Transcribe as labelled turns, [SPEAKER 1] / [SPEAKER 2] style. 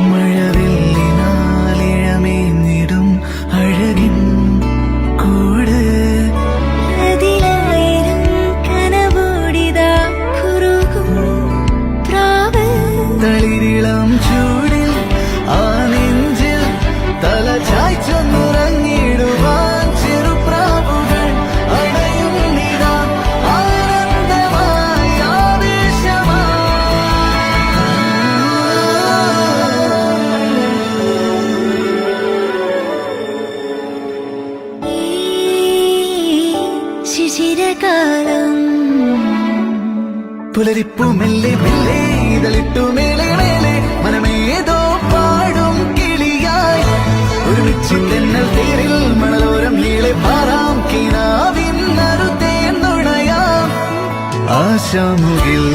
[SPEAKER 1] മഴവില്ലിനാലിഴമേഞ്ഞിടും അഴകിൻ കൂട്
[SPEAKER 2] അതിലായിരം കനവോടിതാ കുറുകും പ്രാവ്
[SPEAKER 1] തളിരിളം ചൂടിൽ ആ നെഞ്ചിൽ തല ചായ്ച്ചൊന്നുറങ്ങിടുവാൻ ചെറുപ്രാവുകൾ അടയുന്നിതാ ആനന്ദമായി
[SPEAKER 2] ഈ ശിശിരകാലം
[SPEAKER 1] പുലരിപ്പു മെല്ലെ മെല്ലെ ഇതളിട്ടു മേലെ മേലെ മനമേതോ പാടും കിളിയായി ഒരുമിച്ച് തെന്നൽ തേരിൽ മണലോരം നീളെ പാറാം കിനാവിൻ നറുതേൻ നുണയാം ആശാമുകിൽ